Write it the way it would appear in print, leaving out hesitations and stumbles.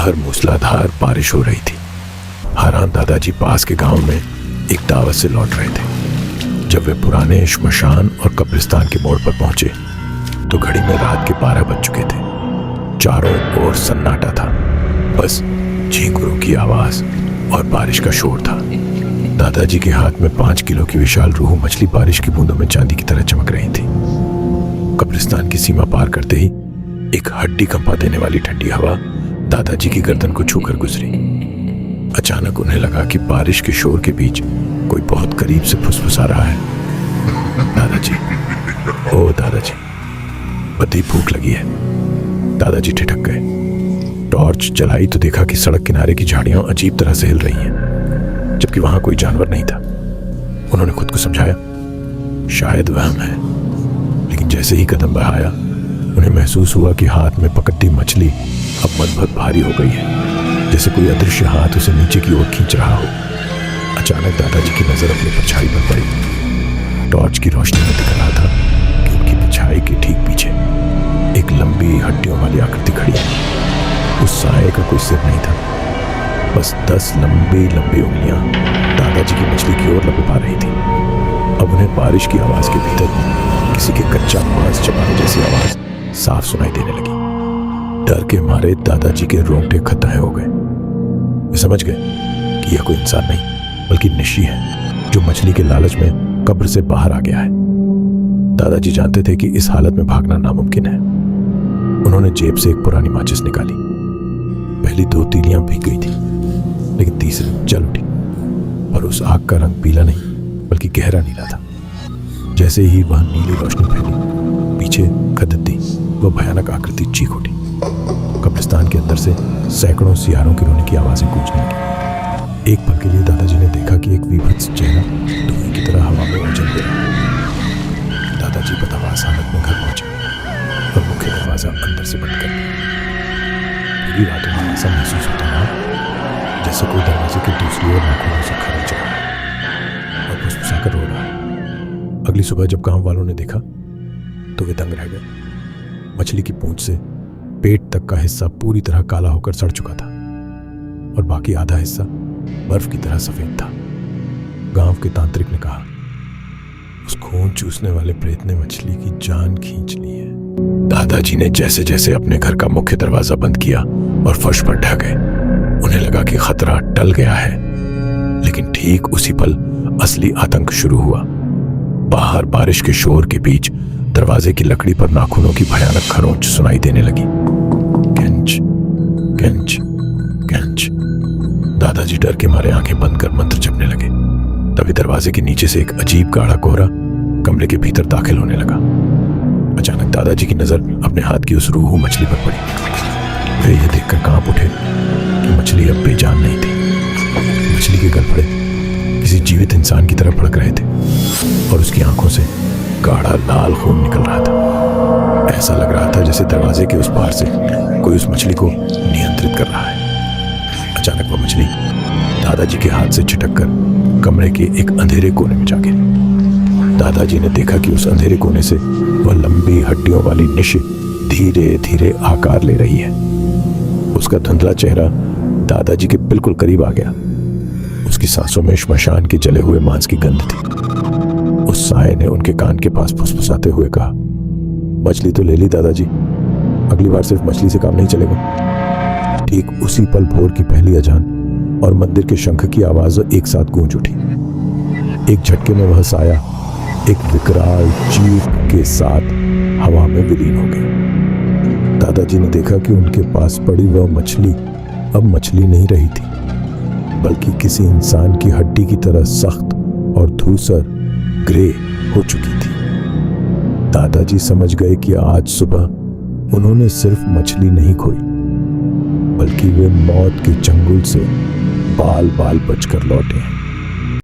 बाहर मूसलाधार बारिश हो रही थी। हैरान दादाजी पास के गांव में एक दावत से लौट रहे थे। जब वे पुराने श्मशान और कब्रिस्तान के मोड़ पर पहुंचे तो घड़ी में रात के 12 बज चुके थे। चारों ओर सन्नाटा था, बस झींगुरों की आवाज और बारिश का शोर था। दादाजी के हाथ में 5 किलो की विशाल रूहू मछली बारिश की बूंदों में चांदी की तरह चमक रही थी। कब्रिस्तान की सीमा पार करते ही एक हड्डी कंपा देने वाली ठंडी हवा दादाजी की गर्दन को छूकर गुजरी। अचानक उन्हें लगा कि बारिश के शोर के बीच कोई बहुत करीब से फुसफुसा रहा है। दादाजी, ओ दादाजी, पति भूख लगी है। दादाजी ठिठक गए। टॉर्च जलाई तो देखा कि सड़क किनारे की झाड़ियां अजीब तरह से हिल रही हैं, जबकि वहां कोई जानवर नहीं था। उन्होंने खुद को समझाया, शायद वहम है, लेकिन जैसे ही कदम बढ़ाया उन्हें महसूस हुआ कि हाथ में पकड़ती मछली अब मन-भर भारी हो गई है, जैसे कोई अदृश्य हाथ उसे नीचे की ओर खींच रहा हो। अचानक दादाजी की नजर अपनी परछाई पर पड़ी। टॉर्च की रोशनी में दिख रहा था कि उनकी परछाई के ठीक पीछे एक लंबी हड्डियों वाली आकृति खड़ी है। उस साये का कोई सिर नहीं था, बस 10 लंबी लंबी उंगलियां दादाजी की मछली की ओर लपका रही थी। अब उन्हें बारिश की आवाज के भीतर किसी के कच्चा मांस चबाने जैसी आवाज साफ सुनाई देने लगी। डर के मारे दादाजी के रोंगटे खत्म हो गए। वे समझ गए कि यह कोई इंसान नहीं बल्कि निशी है, जो मछली के लालच में कब्र से बाहर आ गया है। दादाजी जानते थे कि इस हालत में भागना नामुमकिन है। उन्होंने जेब से एक पुरानी माचिस निकाली। पहली 2 तीलियां भीग गई थी, लेकिन तीसरी जल उठी, और उस आग का रंग पीला नहीं बल्कि गहरा नीला था। जैसे ही वह नीली रोशनी फैली, पीछे खदकती वह भयानक आकृति चीख उठी। कब्रिस्तान के अंदर से सैकड़ों सियारों की रोने की आवाजें गूंजने लगी। एक पल के लिए दादाजी ने देखा कि एक विभत्स चेहरा धुएं की तरह हवा में उछल रहा है। दादाजी बदहवास हालत में घर पहुंचे और मुख्य दरवाजा अंदर से बंद कर दिया। पूरी रात उन्हें ऐसा महसूस होता रहा जैसे कोई दरवाजे के दूसरी ओर नाखूनों से खरोंच रहा है और फुसफुसाकर रो रहा है। अगली सुबह जब गांव वालों ने देखा तो वे दंग रह गए। मछली की पूंछ से पेट तक का हिस्सा पूरी तरह काला होकर सड़ चुका था और बाकी आधा हिस्सा बर्फ की तरह सफेद था। गांव के तांत्रिक ने कहा, उस खून चूसने वाले प्रेत ने मछली की जान खींच ली है। दादाजी ने जैसे जैसे अपने घर का मुख्य दरवाजा बंद किया और फर्श पर ढह गए। उन्हें लगा कि खतरा टल गया है, लेकिन ठीक उसी पल असली आतंक शुरू हुआ। बाहर बारिश के शोर के बीच दरवाजे की लकड़ी पर नाखूनों की भयानक खरोंच सुनाई देने लगी। कैंच कैंच कैंच। दादाजी डर के मारे आंखें बंद कर मंत्र जपने लगे। तभी दरवाजे के नीचे से एक अजीब गाढ़ा कोहरा कमरे के भीतर दाखिल होने लगा। अचानक दादाजी की नजर अपने हाथ की उस रूहू मछली पर पड़ी। वे यह देखकर कांप उठे कि मछली अब बेजान नहीं थी। मछली के गलफड़े किसी जीवित इंसान की तरह भड़क रहे थे और उसकी आंखों से गाढ़ा लाल खून निकल रहा था। ऐसा लग रहा था जैसे दरवाजे के उस पार से कोई उस मछली को नियंत्रित कर रहा है। अचानक वह मछली दादाजी के हाथ से छिटककर कमरे के एक अंधेरे कोने में जा गिरी। दादाजी ने देखा कि उस अंधेरे कोने से वह लंबी हड्डियों वाली निश धीरे धीरे आकार ले रही है। उसका धुंधला चेहरा दादाजी के बिल्कुल करीब आ गया। उसकी सांसों में श्मशान के जले हुए मांस की गंध थी। उस साये ने उनके कान के पास फुसफुसाते हुए कहा, मछली तो ले ली दादाजी, अगली बार सिर्फ मछली से काम नहीं चलेगा। ठीक उसी पल भोर की पहली अजान और मंदिर के शंख की आवाज एक साथ गूंज उठी। एक झटके में वह साया एक विकराल चीख के साथ हवा में विलीन हो गया। दादाजी ने देखा कि उनके पास पड़ी वह मछली अब मछली नहीं रही थी, बल्कि किसी इंसान की हड्डी की तरह सख्त और धूसर ग्रे हो चुकी थी। दादाजी समझ गए कि आज सुबह उन्होंने सिर्फ मछली नहीं खोई, बल्कि वे मौत के चंगुल से बाल बाल बचकर लौटे हैं।